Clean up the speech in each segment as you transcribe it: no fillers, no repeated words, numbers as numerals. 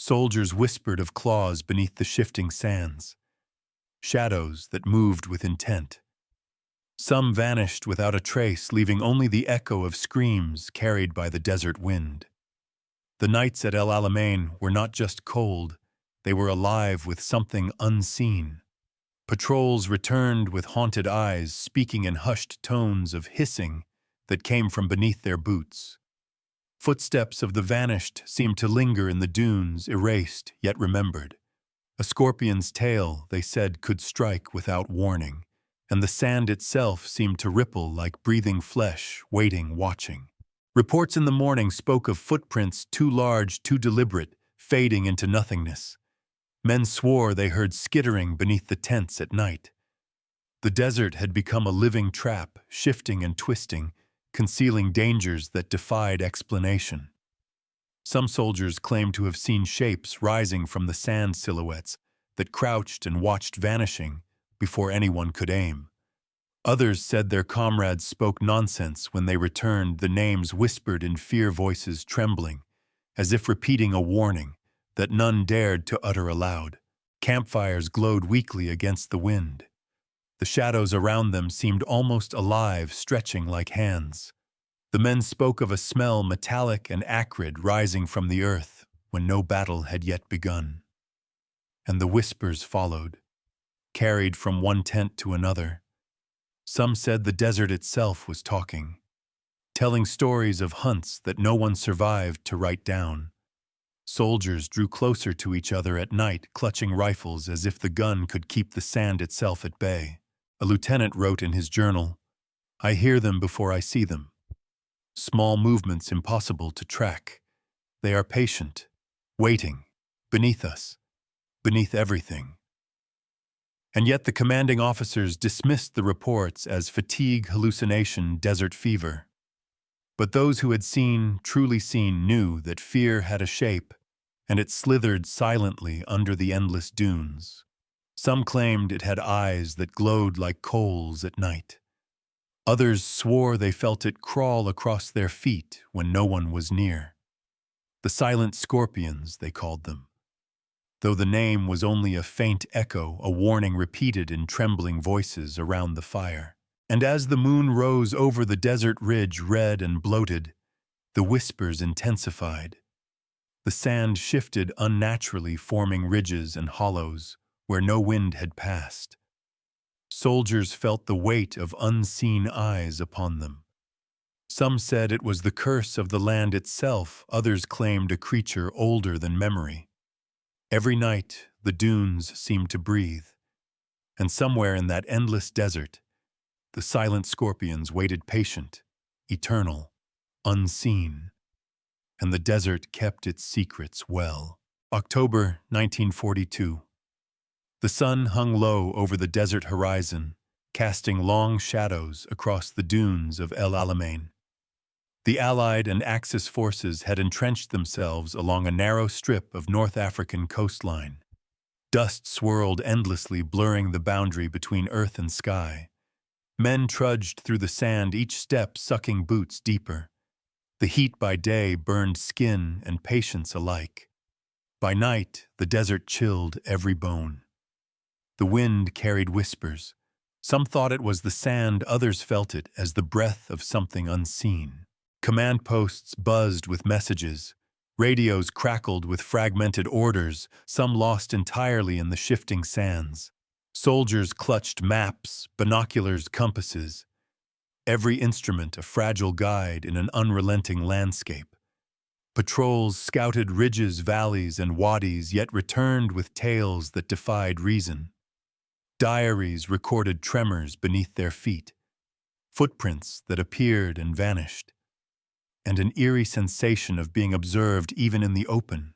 Soldiers whispered of claws beneath the shifting sands, shadows that moved with intent. Some vanished without a trace, leaving only the echo of screams carried by the desert wind. The nights at El Alamein were not just cold, they were alive with something unseen. Patrols returned with haunted eyes, speaking in hushed tones of hissing that came from beneath their boots. Footsteps of the vanished seemed to linger in the dunes, erased yet remembered. A scorpion's tail, they said, could strike without warning, and the sand itself seemed to ripple like breathing flesh, waiting, watching. Reports in the morning spoke of footprints too large, too deliberate, fading into nothingness. Men swore they heard skittering beneath the tents at night. The desert had become a living trap, shifting and twisting, concealing dangers that defied explanation. Some soldiers claimed to have seen shapes rising from the sand silhouettes that crouched and watched vanishing before anyone could aim. Others said their comrades spoke nonsense when they returned, the names whispered in fear, voices trembling, as if repeating a warning that none dared to utter aloud. Campfires glowed weakly against the wind. The shadows around them seemed almost alive, stretching like hands. The men spoke of a smell metallic and acrid rising from the earth when no battle had yet begun. And the whispers followed, carried from one tent to another. Some said the desert itself was talking, telling stories of hunts that no one survived to write down. Soldiers drew closer to each other at night, clutching rifles as if the gun could keep the sand itself at bay. A lieutenant wrote in his journal, "I hear them before I see them. Small movements impossible to track. They are patient, waiting, beneath us, beneath everything." And yet the commanding officers dismissed the reports as fatigue, hallucination, desert fever. But those who had seen, truly seen, knew that fear had a shape, and it slithered silently under the endless dunes. Some claimed it had eyes that glowed like coals at night. Others swore they felt it crawl across their feet when no one was near. The silent scorpions, they called them, though the name was only a faint echo, a warning repeated in trembling voices around the fire. And as the moon rose over the desert ridge, red and bloated, the whispers intensified. The sand shifted unnaturally, forming ridges and hollows where no wind had passed. Soldiers felt the weight of unseen eyes upon them. Some said it was the curse of the land itself, others claimed a creature older than memory. Every night, the dunes seemed to breathe, and somewhere in that endless desert, the silent scorpions waited patient, eternal, unseen, and the desert kept its secrets well. October 1942. The sun hung low over the desert horizon, casting long shadows across the dunes of El Alamein. The Allied and Axis forces had entrenched themselves along a narrow strip of North African coastline. Dust swirled endlessly, blurring the boundary between earth and sky. Men trudged through the sand, each step sucking boots deeper. The heat by day burned skin and patience alike. By night, the desert chilled every bone. The wind carried whispers. Some thought it was the sand, others felt it as the breath of something unseen. Command posts buzzed with messages. Radios crackled with fragmented orders, some lost entirely in the shifting sands. Soldiers clutched maps, binoculars, compasses. Every instrument a fragile guide in an unrelenting landscape. Patrols scouted ridges, valleys, and wadis, yet returned with tales that defied reason. Diaries recorded tremors beneath their feet, footprints that appeared and vanished, and an eerie sensation of being observed even in the open.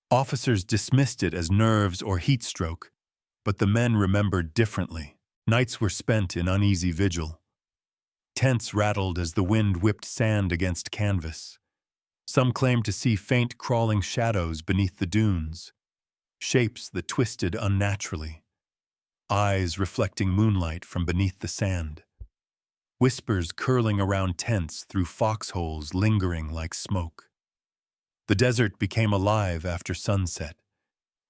Officers dismissed it as nerves or heat stroke, but the men remembered differently. Nights were spent in uneasy vigil. Tents rattled as the wind whipped sand against canvas. Some claimed to see faint crawling shadows beneath the dunes, shapes that twisted unnaturally, eyes reflecting moonlight from beneath the sand. Whispers curling around tents through foxholes lingering like smoke. The desert became alive after sunset,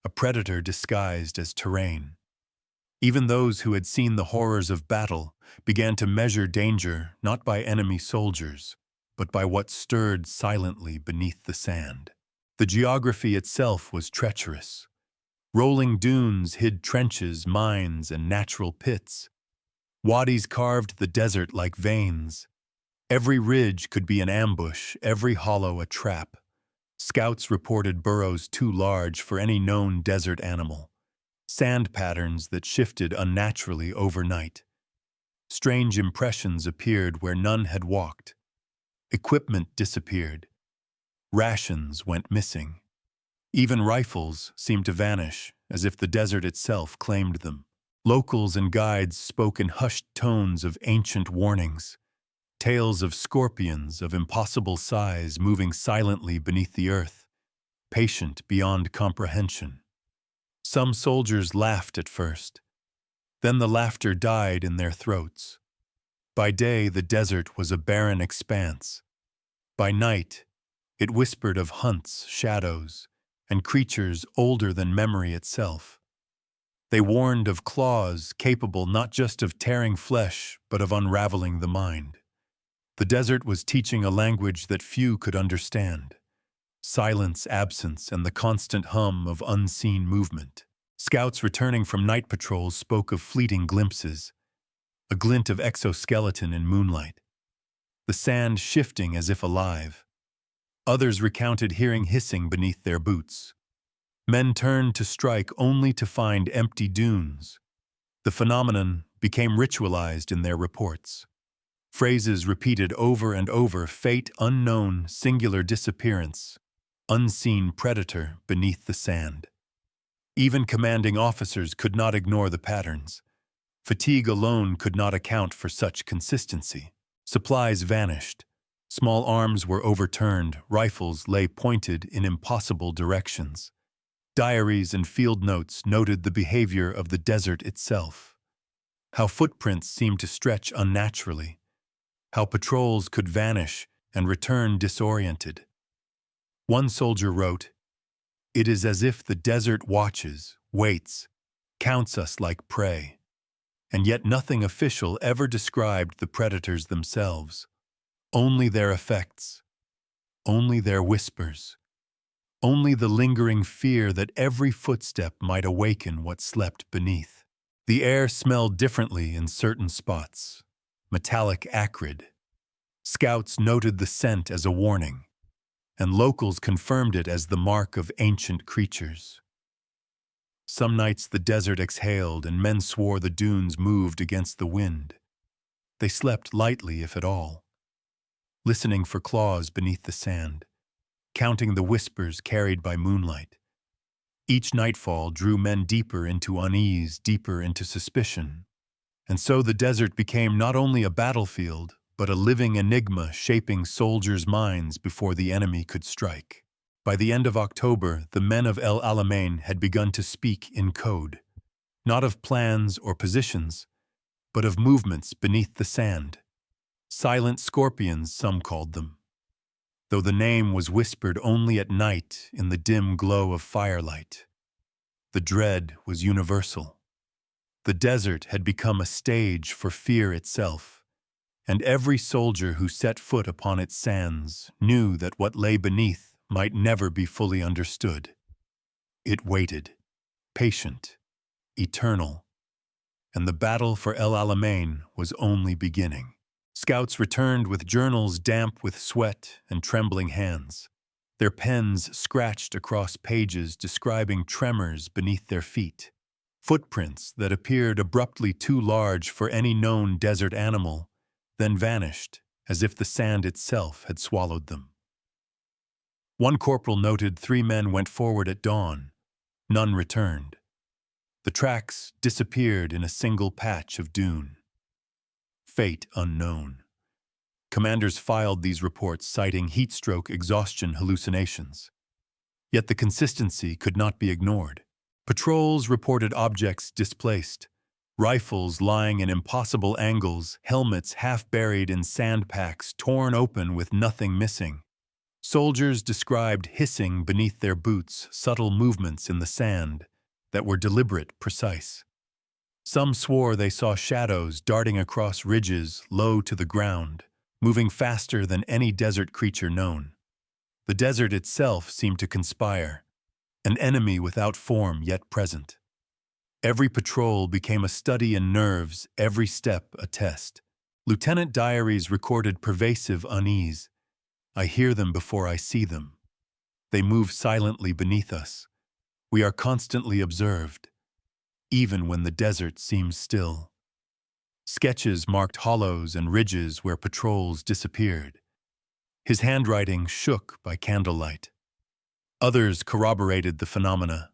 a predator disguised as terrain. Even those who had seen the horrors of battle began to measure danger not by enemy soldiers, but by what stirred silently beneath the sand. The geography itself was treacherous. Rolling dunes hid trenches, mines, and natural pits. Wadis carved the desert like veins. Every ridge could be an ambush, every hollow a trap. Scouts reported burrows too large for any known desert animal. Sand patterns that shifted unnaturally overnight. Strange impressions appeared where none had walked. Equipment disappeared. Rations went missing. Even rifles seemed to vanish, as if the desert itself claimed them. Locals and guides spoke in hushed tones of ancient warnings. Tales of scorpions of impossible size moving silently beneath the earth, patient beyond comprehension. Some soldiers laughed at first. Then the laughter died in their throats. By day, the desert was a barren expanse. By night, it whispered of hunts, shadows, and creatures older than memory itself. They warned of claws capable not just of tearing flesh, but of unraveling the mind. The desert was teaching a language that few could understand. Silence, absence, and the constant hum of unseen movement. Scouts returning from night patrols spoke of fleeting glimpses, a glint of exoskeleton in moonlight, the sand shifting as if alive. Others recounted hearing hissing beneath their boots. Men turned to strike only to find empty dunes. The phenomenon became ritualized in their reports. Phrases repeated over and over: fate unknown, singular disappearance, unseen predator beneath the sand. Even commanding officers could not ignore the patterns. Fatigue alone could not account for such consistency. Supplies vanished. Small arms were overturned, rifles lay pointed in impossible directions. Diaries and field notes noted the behavior of the desert itself. How footprints seemed to stretch unnaturally. How patrols could vanish and return disoriented. One soldier wrote, "It is as if the desert watches, waits, counts us like prey." And yet nothing official ever described the predators themselves. Only their effects. Only their whispers. Only the lingering fear that every footstep might awaken what slept beneath. The air smelled differently in certain spots. Metallic acrid. Scouts noted the scent as a warning, and locals confirmed it as the mark of ancient creatures. Some nights the desert exhaled and men swore the dunes moved against the wind. They slept lightly, if at all, listening for claws beneath the sand, counting the whispers carried by moonlight. Each nightfall drew men deeper into unease, deeper into suspicion. And so the desert became not only a battlefield, but a living enigma shaping soldiers' minds before the enemy could strike. By the end of October, the men of El Alamein had begun to speak in code, not of plans or positions, but of movements beneath the sand. Silent scorpions, some called them, though the name was whispered only at night in the dim glow of firelight. The dread was universal. The desert had become a stage for fear itself, and every soldier who set foot upon its sands knew that what lay beneath might never be fully understood. It waited, patient, eternal, and the battle for El Alamein was only beginning. Scouts returned with journals damp with sweat and trembling hands, their pens scratched across pages describing tremors beneath their feet, footprints that appeared abruptly too large for any known desert animal, then vanished as if the sand itself had swallowed them. One corporal noted 3 men went forward at dawn. None returned. The tracks disappeared in a single patch of dune. Fate unknown. Commanders filed these reports citing heatstroke exhaustion hallucinations. Yet the consistency could not be ignored. Patrols reported objects displaced, rifles lying in impossible angles, helmets half buried in sandpacks torn open with nothing missing. Soldiers described hissing beneath their boots subtle movements in the sand that were deliberate, precise. Some swore they saw shadows darting across ridges low to the ground, moving faster than any desert creature known. The desert itself seemed to conspire, an enemy without form yet present. Every patrol became a study in nerves, every step a test. Lieutenant diaries recorded pervasive unease. I hear them before I see them. They move silently beneath us. We are constantly observed, even when the desert seems still. Sketches marked hollows and ridges where patrols disappeared. His handwriting shook by candlelight. Others corroborated the phenomena.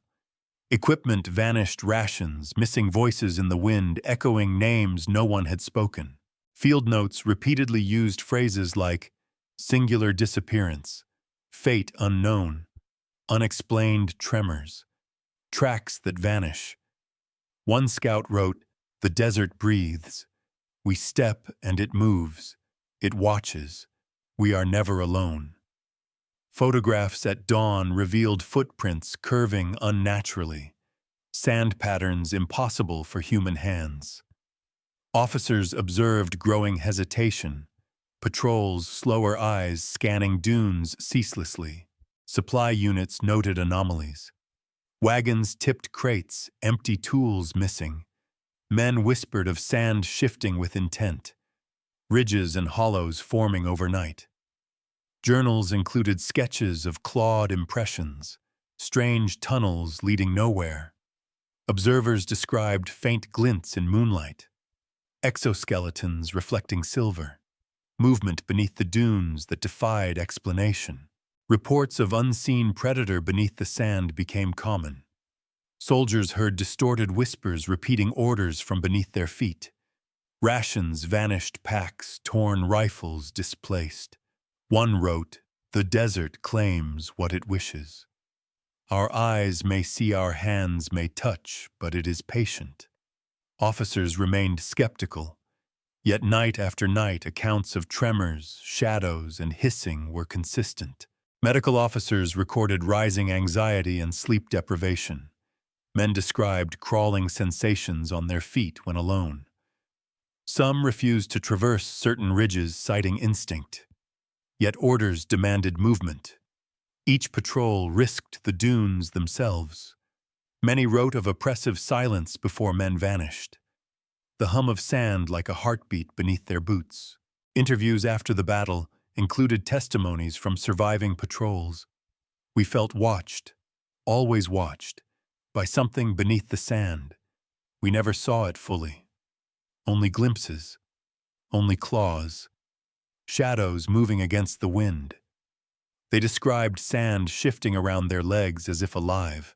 Equipment vanished, rations, missing voices in the wind, echoing names no one had spoken. Field notes repeatedly used phrases like singular disappearance, fate unknown, unexplained tremors, tracks that vanish. One scout wrote, "The desert breathes. We step and it moves. It watches. We are never alone." Photographs at dawn revealed footprints curving unnaturally, sand patterns impossible for human hands. Officers observed growing hesitation, patrols' slower eyes scanning dunes ceaselessly. Supply units noted anomalies. Wagons tipped crates, empty tools missing. Men whispered of sand shifting with intent, ridges and hollows forming overnight. Journals included sketches of clawed impressions, strange tunnels leading nowhere. Observers described faint glints in moonlight, exoskeletons reflecting silver, movement beneath the dunes that defied explanation. Reports of unseen predator beneath the sand became common. Soldiers heard distorted whispers repeating orders from beneath their feet. Rations vanished, packs, torn rifles displaced. One wrote, "The desert claims what it wishes. Our eyes may see, our hands may touch, but it is patient." Officers remained skeptical, yet night after night accounts of tremors, shadows, and hissing were consistent. Medical officers recorded rising anxiety and sleep deprivation. Men described crawling sensations on their feet when alone. Some refused to traverse certain ridges, citing instinct. Yet orders demanded movement. Each patrol risked the dunes themselves. Many wrote of oppressive silence before men vanished. The hum of sand like a heartbeat beneath their boots. Interviews after the battle included testimonies from surviving patrols. We felt watched, always watched, by something beneath the sand. We never saw it fully. Only glimpses, only claws, shadows moving against the wind. They described sand shifting around their legs as if alive,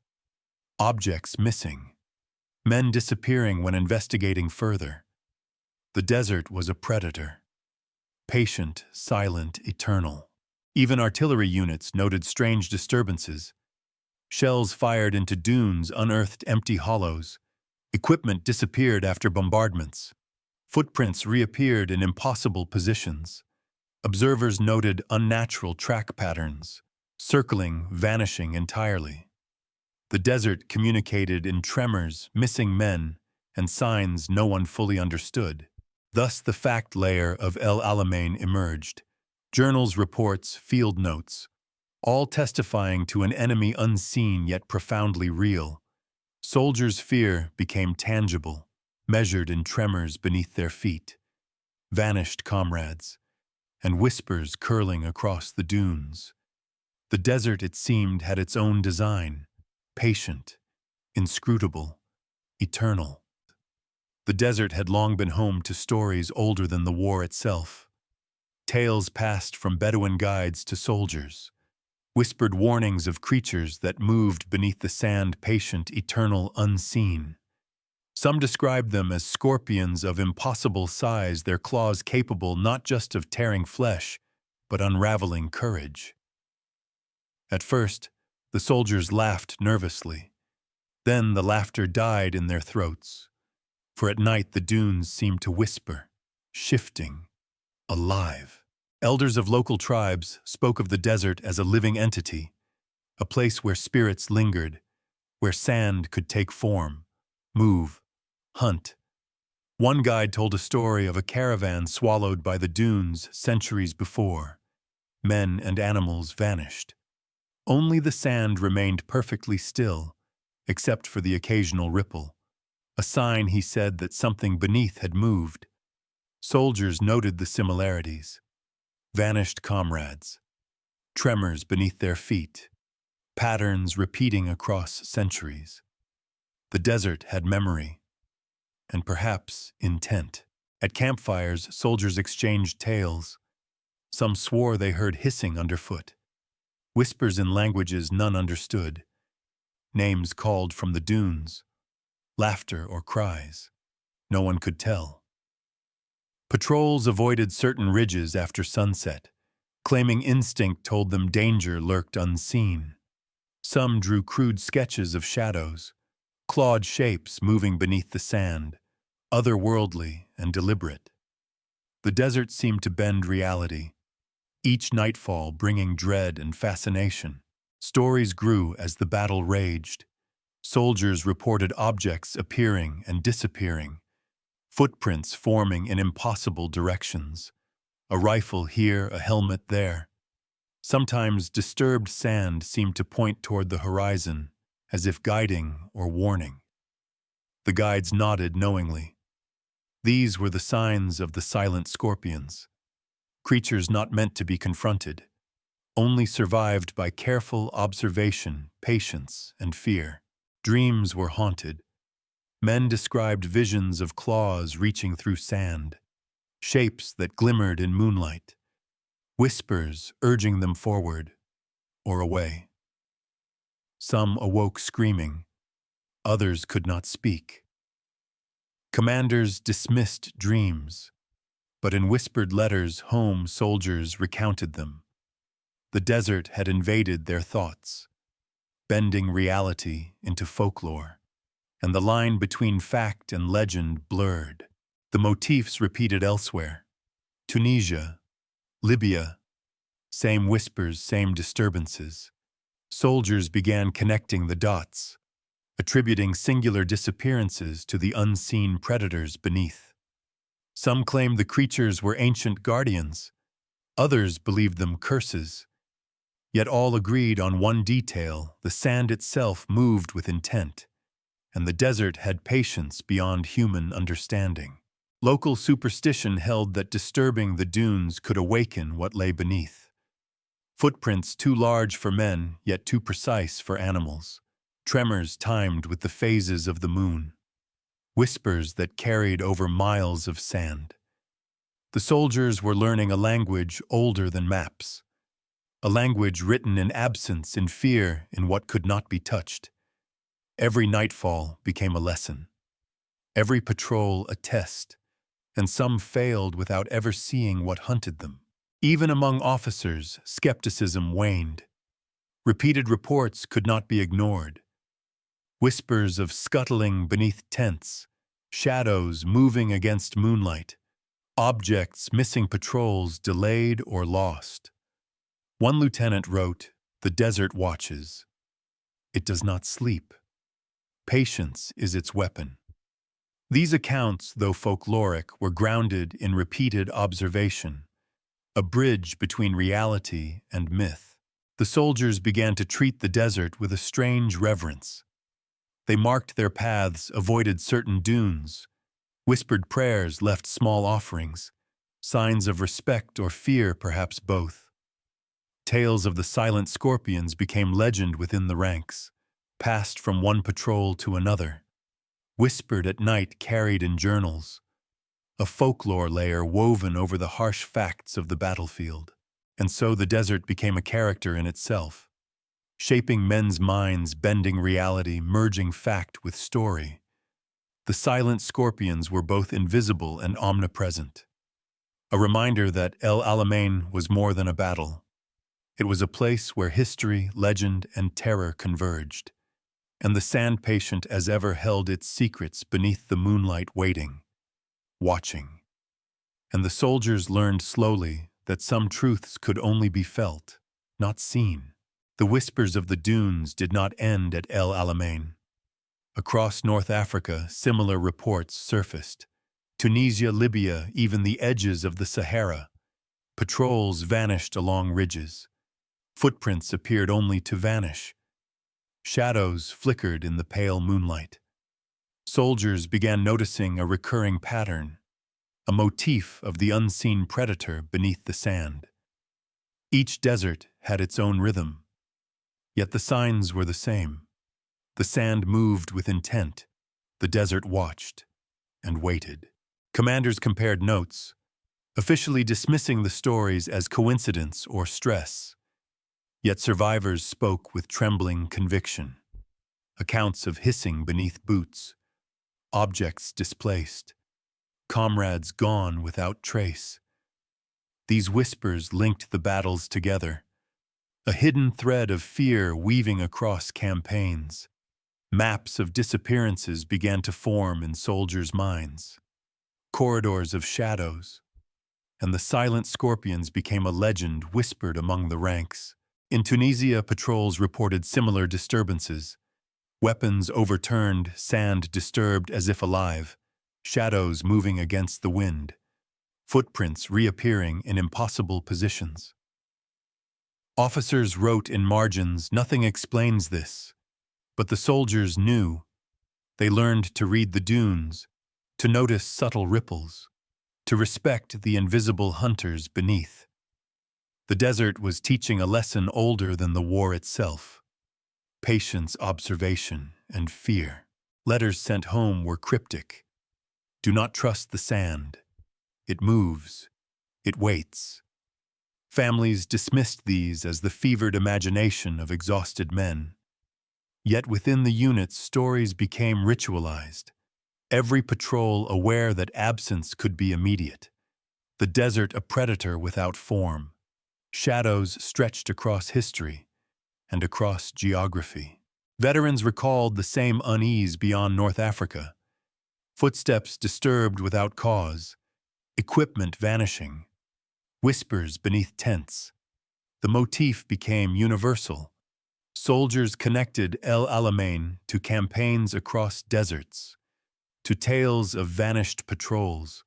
objects missing, men disappearing when investigating further. The desert was a predator, patient, silent, eternal. Even artillery units noted strange disturbances. Shells fired into dunes unearthed empty hollows. Equipment disappeared after bombardments. Footprints reappeared in impossible positions. Observers noted unnatural track patterns, circling, vanishing entirely. The desert communicated in tremors, missing men, and signs no one fully understood. Thus the fact layer of El Alamein emerged. Journals, reports, field notes, all testifying to an enemy unseen yet profoundly real. Soldiers' fear became tangible, measured in tremors beneath their feet. Vanished comrades, and whispers curling across the dunes. The desert, it seemed, had its own design, patient, inscrutable, eternal. The desert had long been home to stories older than the war itself. Tales passed from Bedouin guides to soldiers, whispered warnings of creatures that moved beneath the sand, patient, eternal, unseen. Some described them as scorpions of impossible size, their claws capable not just of tearing flesh, but unraveling courage. At first, the soldiers laughed nervously. Then the laughter died in their throats, for at night the dunes seemed to whisper, shifting, alive. Elders of local tribes spoke of the desert as a living entity, a place where spirits lingered, where sand could take form, move, hunt. One guide told a story of a caravan swallowed by the dunes centuries before. Men and animals vanished. Only the sand remained perfectly still, except for the occasional ripple, a sign, he said, that something beneath had moved. Soldiers noted the similarities. Vanished comrades, tremors beneath their feet, patterns repeating across centuries. The desert had memory, and perhaps intent. At campfires, soldiers exchanged tales. Some swore they heard hissing underfoot, whispers in languages none understood, names called from the dunes, laughter or cries. No one could tell. Patrols avoided certain ridges after sunset, claiming instinct told them danger lurked unseen. Some drew crude sketches of shadows, clawed shapes moving beneath the sand, otherworldly and deliberate. The desert seemed to bend reality, each nightfall bringing dread and fascination. Stories grew as the battle raged. Soldiers reported objects appearing and disappearing, footprints forming in impossible directions. A rifle here, a helmet there. Sometimes disturbed sand seemed to point toward the horizon, as if guiding or warning. The guides nodded knowingly. These were the signs of the silent scorpions, creatures not meant to be confronted, only survived by careful observation, patience, and fear. Dreams were haunted. Men described visions of claws reaching through sand, shapes that glimmered in moonlight, whispers urging them forward or away. Some awoke screaming, others could not speak. Commanders dismissed dreams, but in whispered letters home soldiers recounted them. The desert had invaded their thoughts, bending reality into folklore, and the line between fact and legend blurred. The motifs repeated elsewhere. Tunisia, Libya, same whispers, same disturbances. Soldiers began connecting the dots, attributing singular disappearances to the unseen predators beneath. Some claimed the creatures were ancient guardians, others believed them curses. Yet all agreed on one detail: the sand itself moved with intent, and the desert had patience beyond human understanding. Local superstition held that disturbing the dunes could awaken what lay beneath. Footprints too large for men, yet too precise for animals. Tremors timed with the phases of the moon. Whispers that carried over miles of sand. The soldiers were learning a language older than maps. A language written in absence, in fear, in what could not be touched. Every nightfall became a lesson. Every patrol a test, and some failed without ever seeing what hunted them. Even among officers, skepticism waned. Repeated reports could not be ignored. Whispers of scuttling beneath tents, shadows moving against moonlight, objects missing patrols delayed or lost. One lieutenant wrote, "The desert watches. It does not sleep. Patience is its weapon." These accounts, though folkloric, were grounded in repeated observation, a bridge between reality and myth. The soldiers began to treat the desert with a strange reverence. They marked their paths, avoided certain dunes, whispered prayers, left small offerings, signs of respect or fear, perhaps both. Tales of the silent scorpions became legend within the ranks, passed from one patrol to another, whispered at night, carried in journals, a folklore layer woven over the harsh facts of the battlefield. And so the desert became a character in itself, shaping men's minds, bending reality, merging fact with story. The silent scorpions were both invisible and omnipresent, a reminder that El Alamein was more than a battle. It was a place where history, legend, and terror converged, and the sand patient as ever held its secrets beneath the moonlight, waiting, watching. And the soldiers learned slowly that some truths could only be felt, not seen. The whispers of the dunes did not end at El Alamein. Across North Africa, similar reports surfaced. Tunisia, Libya, even the edges of the Sahara. Patrols vanished along ridges. Footprints appeared only to vanish. Shadows flickered in the pale moonlight. Soldiers began noticing a recurring pattern, a motif of the unseen predator beneath the sand. Each desert had its own rhythm, yet the signs were the same. The sand moved with intent. The desert watched and waited. Commanders compared notes, officially dismissing the stories as coincidence or stress. Yet survivors spoke with trembling conviction. Accounts of hissing beneath boots, objects displaced, comrades gone without trace. These whispers linked the battles together, a hidden thread of fear weaving across campaigns. Maps of disappearances began to form in soldiers' minds. Corridors of shadows, and the silent scorpions became a legend whispered among the ranks. In Tunisia, patrols reported similar disturbances. Weapons overturned, sand disturbed as if alive, shadows moving against the wind, footprints reappearing in impossible positions. Officers wrote in margins, "Nothing explains this." But the soldiers knew. They learned to read the dunes, to notice subtle ripples, to respect the invisible hunters beneath. The desert was teaching a lesson older than the war itself. Patience, observation, and fear. Letters sent home were cryptic. Do not trust the sand. It moves. It waits. Families dismissed these as the fevered imagination of exhausted men. Yet within the units, stories became ritualized. Every patrol aware that absence could be immediate. The desert a predator without form. Shadows stretched across history and across geography. Veterans recalled the same unease beyond North Africa. Footsteps disturbed without cause. Equipment vanishing. Whispers beneath tents. The motif became universal. Soldiers connected El Alamein to campaigns across deserts, to tales of vanished patrols,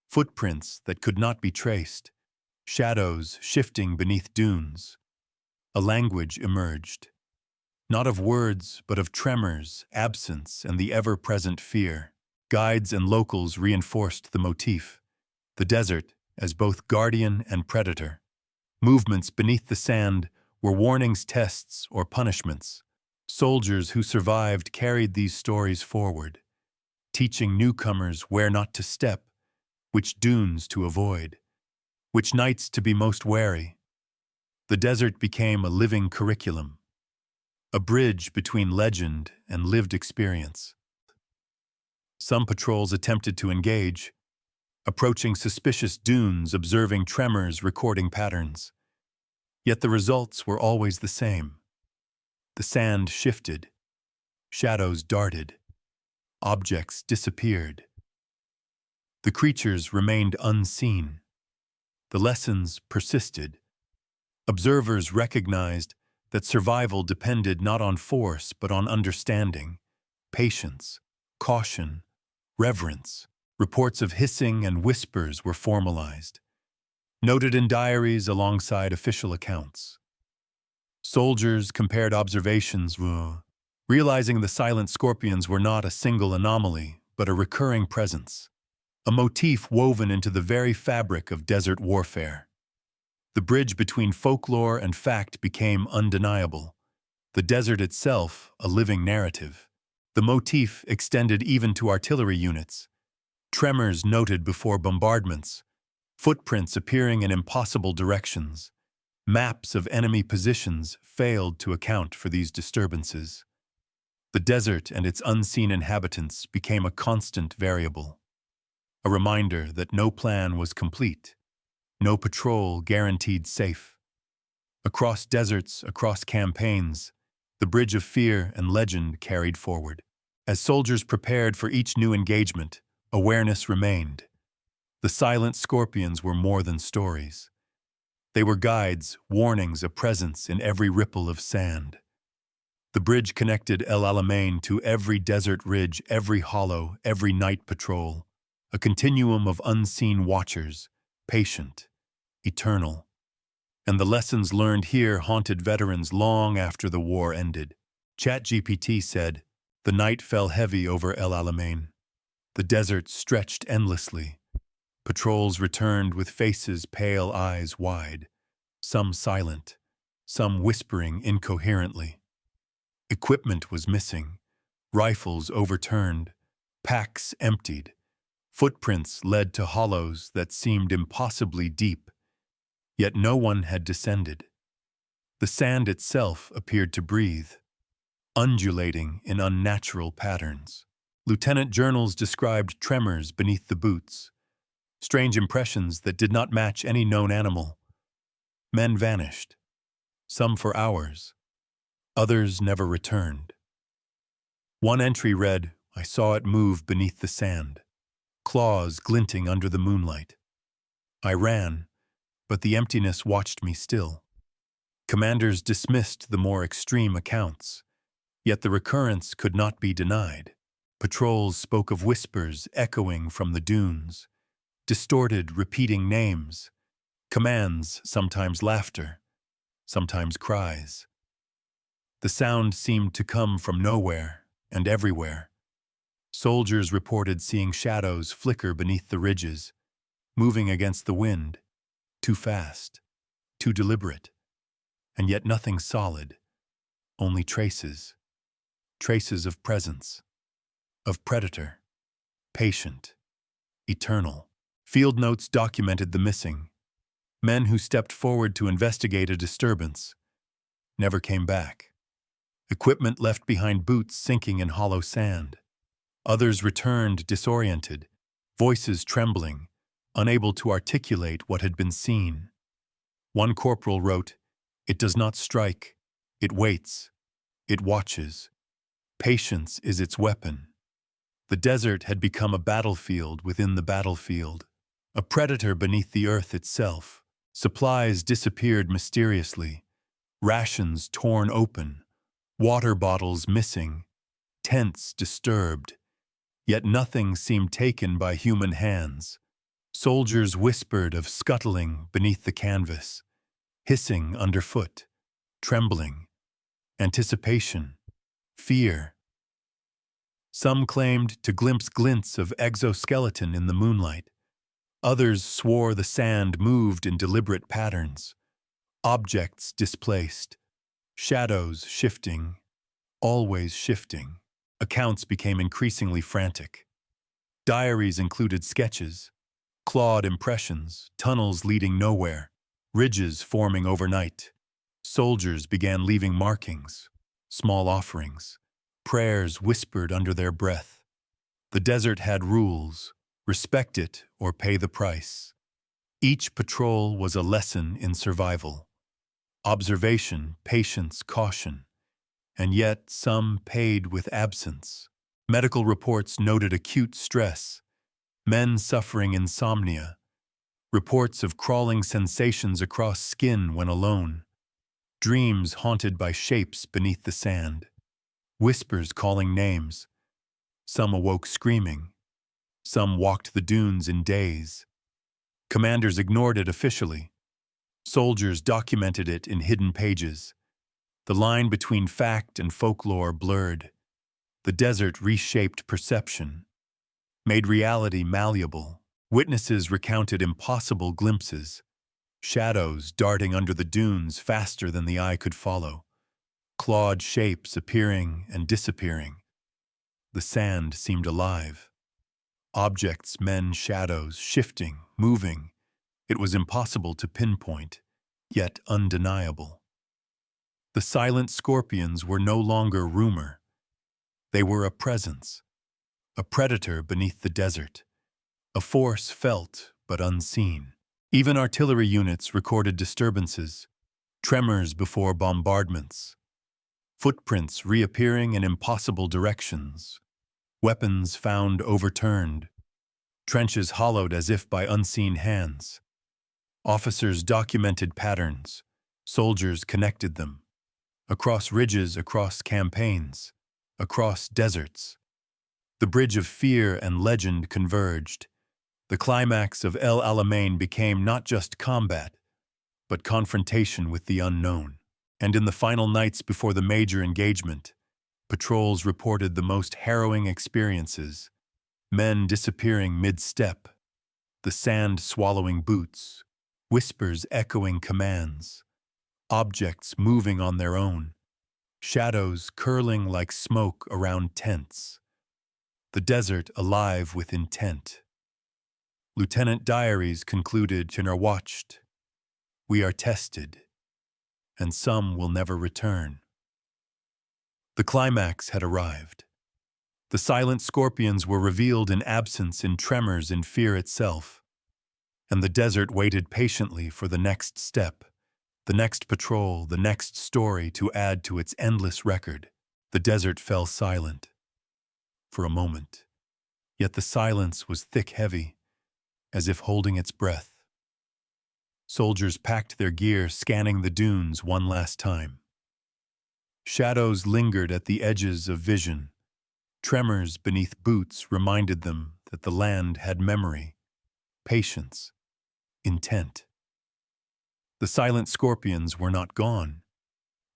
footprints that could not be traced, shadows shifting beneath dunes. A language emerged, not of words, but of tremors, absence, and the ever-present fear. Guides and locals reinforced the motif, the desert as both guardian and predator. Movements beneath the sand were warnings, tests, or punishments. Soldiers who survived carried these stories forward, teaching newcomers where not to step, which dunes to avoid, which nights to be most wary. The desert became a living curriculum, a bridge between legend and lived experience. Some patrols attempted to engage, approaching suspicious dunes, observing tremors, recording patterns. Yet the results were always the same. The sand shifted, shadows darted, objects disappeared. The creatures remained unseen. The lessons persisted. Observers recognized that survival depended not on force but on understanding, patience, caution, reverence. Reports of hissing and whispers were formalized, noted in diaries alongside official accounts. Soldiers compared observations, realizing the silent scorpions were not a single anomaly, but a recurring presence, a motif woven into the very fabric of desert warfare. The bridge between folklore and fact became undeniable, the desert itself a living narrative. The motif extended even to artillery units, tremors noted before bombardments, footprints appearing in impossible directions. Maps of enemy positions failed to account for these disturbances. The desert and its unseen inhabitants became a constant variable, a reminder that no plan was complete, no patrol guaranteed safe. Across deserts, across campaigns, the bridge of fear and legend carried forward. As soldiers prepared for each new engagement, awareness remained. The silent scorpions were more than stories. They were guides, warnings, a presence in every ripple of sand. The bridge connected El Alamein to every desert ridge, every hollow, every night patrol, a continuum of unseen watchers, patient, eternal. And the lessons learned here haunted veterans long after the war ended. ChatGPT said, "The night fell heavy over El Alamein. The desert stretched endlessly. Patrols returned with faces pale, eyes wide, some silent, some whispering incoherently. Equipment was missing, rifles overturned, packs emptied. Footprints led to hollows that seemed impossibly deep, yet no one had descended. The sand itself appeared to breathe, undulating in unnatural patterns. Lieutenant journals described tremors beneath the boots, strange impressions that did not match any known animal. Men vanished, some for hours, others never returned. One entry read, "I saw it move beneath the sand, claws glinting under the moonlight. I ran, but the emptiness watched me still." Commanders dismissed the more extreme accounts, yet the recurrence could not be denied. Patrols spoke of whispers echoing from the dunes, distorted, repeating names, commands, sometimes laughter, sometimes cries. The sound seemed to come from nowhere and everywhere. Soldiers reported seeing shadows flicker beneath the ridges, moving against the wind, too fast, too deliberate, and yet nothing solid, only traces, traces of presence, of predator, patient, eternal. Field notes documented the missing. Men who stepped forward to investigate a disturbance never came back. Equipment left behind boots sinking in hollow sand. Others returned disoriented, voices trembling, unable to articulate what had been seen. One corporal wrote, "It does not strike, it waits, it watches. Patience is its weapon." The desert had become a battlefield within the battlefield, a predator beneath the earth itself. Supplies disappeared mysteriously, rations torn open, water bottles missing, tents disturbed, yet nothing seemed taken by human hands. Soldiers whispered of scuttling beneath the canvas, hissing underfoot, trembling, anticipation, fear. Some claimed to glimpse glints of exoskeleton in the moonlight. Others swore the sand moved in deliberate patterns, objects displaced, shadows shifting, always shifting. Accounts became increasingly frantic. Diaries included sketches, clawed impressions, tunnels leading nowhere, ridges forming overnight. Soldiers began leaving markings, small offerings, prayers whispered under their breath. The desert had rules: respect it or pay the price. Each patrol was a lesson in survival. Observation, patience, caution. And yet some paid with absence. Medical reports noted acute stress, men suffering insomnia, reports of crawling sensations across skin when alone, dreams haunted by shapes beneath the sand, whispers calling names. Some awoke screaming. Some walked the dunes in daze. Commanders ignored it officially. Soldiers documented it in hidden pages. The line between fact and folklore blurred. The desert reshaped perception, made reality malleable. Witnesses recounted impossible glimpses, shadows darting under the dunes faster than the eye could follow, clawed shapes appearing and disappearing. The sand seemed alive. Objects, men, shadows, shifting, moving. It was impossible to pinpoint, yet undeniable. The silent scorpions were no longer rumor. They were a presence, a predator beneath the desert, a force felt but unseen. Even artillery units recorded disturbances, tremors before bombardments, footprints reappearing in impossible directions, weapons found overturned, trenches hollowed as if by unseen hands. Officers documented patterns. Soldiers connected them. Across ridges, across campaigns, across deserts. The bridge of fear and legend converged. The climax of El Alamein became not just combat, but confrontation with the unknown. And in the final nights before the major engagement, patrols reported the most harrowing experiences. Men disappearing mid-step, the sand swallowing boots, whispers echoing commands, objects moving on their own, shadows curling like smoke around tents, the desert alive with intent. Lieutenant Diaries concluded, "We are watched, we are tested, and some will never return." The climax had arrived. The silent scorpions were revealed in absence, in tremors, in fear itself. And the desert waited patiently for the next step, the next patrol, the next story to add to its endless record. The desert fell silent for a moment, yet the silence was thick, heavy, as if holding its breath. Soldiers packed their gear, scanning the dunes one last time. Shadows lingered at the edges of vision. Tremors beneath boots reminded them that the land had memory, patience, intent. The silent scorpions were not gone.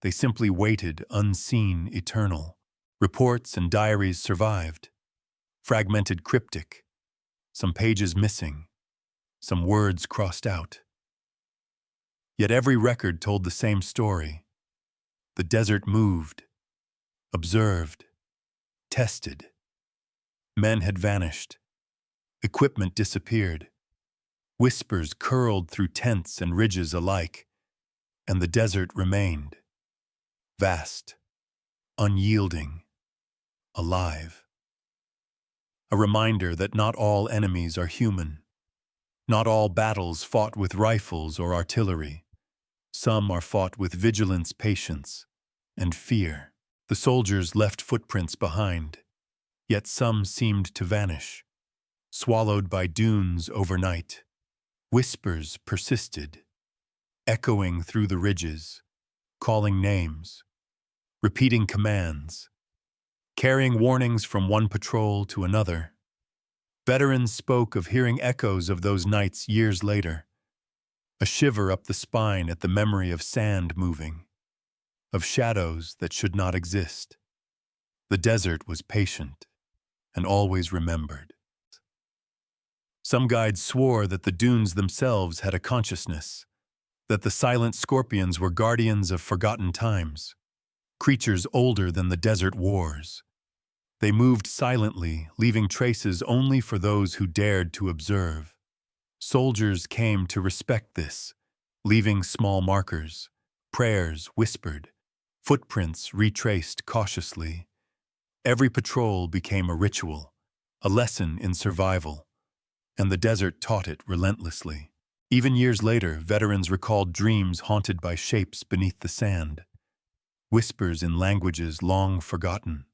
They simply waited, unseen, eternal. Reports and diaries survived, fragmented, cryptic, some pages missing, some words crossed out. Yet every record told the same story. The desert moved, observed, tested. Men had vanished. Equipment disappeared. Whispers curled through tents and ridges alike, and the desert remained. Vast, unyielding, alive. A reminder that not all enemies are human. Not all battles fought with rifles or artillery. Some are fought with vigilance, patience, and fear. The soldiers left footprints behind, yet some seemed to vanish, swallowed by dunes overnight. Whispers persisted, echoing through the ridges, calling names, repeating commands, carrying warnings from one patrol to another. Veterans spoke of hearing echoes of those nights years later, a shiver up the spine at the memory of sand moving, of shadows that should not exist. The desert was patient and always remembered. Some guides swore that the dunes themselves had a consciousness, that the silent scorpions were guardians of forgotten times, creatures older than the desert wars. They moved silently, leaving traces only for those who dared to observe. Soldiers came to respect this, leaving small markers, prayers whispered, footprints retraced cautiously. Every patrol became a ritual, a lesson in survival, and the desert taught it relentlessly. Even years later, veterans recalled dreams haunted by shapes beneath the sand, whispers in languages long forgotten,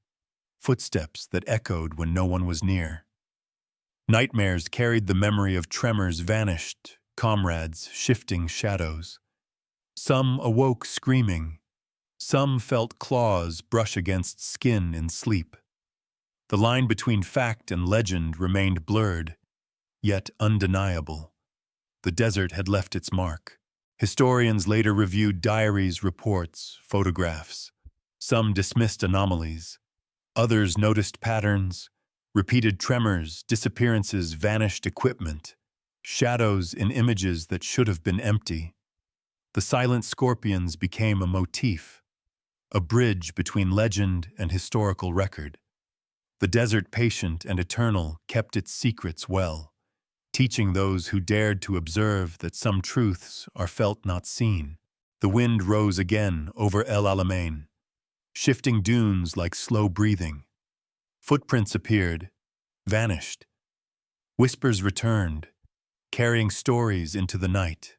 footsteps that echoed when no one was near. Nightmares carried the memory of tremors, vanished comrades, shifting shadows. Some awoke screaming. Some felt claws brush against skin in sleep. The line between fact and legend remained blurred, yet undeniable. The desert had left its mark. Historians later reviewed diaries, reports, photographs. Some dismissed anomalies. Others noticed patterns, repeated tremors, disappearances, vanished equipment, shadows in images that should have been empty. The silent scorpions became a motif, a bridge between legend and historical record. The desert, patient and eternal, kept its secrets well, teaching those who dared to observe that some truths are felt not seen. The wind rose again over El Alamein, shifting dunes like slow breathing. Footprints appeared, vanished. Whispers returned, carrying stories into the night.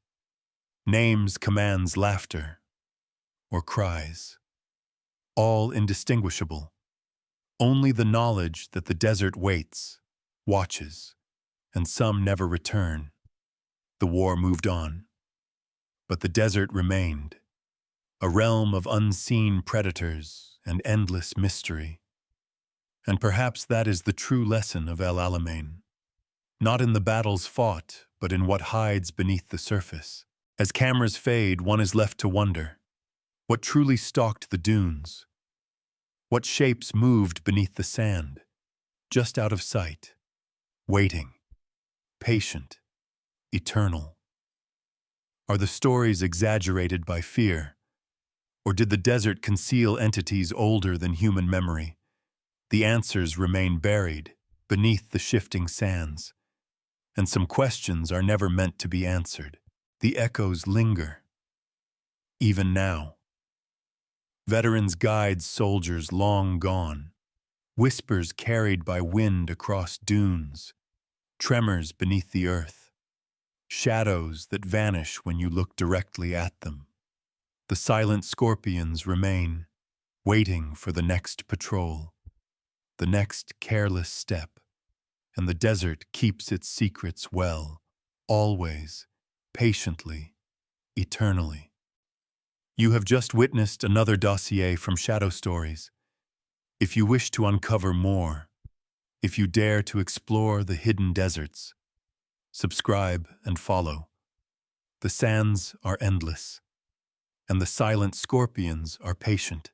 Names, commands, laughter, or cries. All indistinguishable. Only the knowledge that the desert waits, watches, and some never return. The war moved on. But the desert remained, a realm of unseen predators and endless mystery. And perhaps that is the true lesson of El Alamein. Not in the battles fought, but in what hides beneath the surface. As cameras fade, one is left to wonder, what truly stalked the dunes? What shapes moved beneath the sand, just out of sight, waiting, patient, eternal? Are the stories exaggerated by fear? Or did the desert conceal entities older than human memory? The answers remain buried beneath the shifting sands, and some questions are never meant to be answered. The echoes linger, even now. Veterans guide soldiers long gone, whispers carried by wind across dunes, tremors beneath the earth, shadows that vanish when you look directly at them. The silent scorpions remain, waiting for the next patrol, the next careless step, and the desert keeps its secrets well, always, patiently, eternally. You have just witnessed another dossier from Shadow Stories. If you wish to uncover more, if you dare to explore the hidden deserts, subscribe and follow. The sands are endless, and the silent scorpions are patient.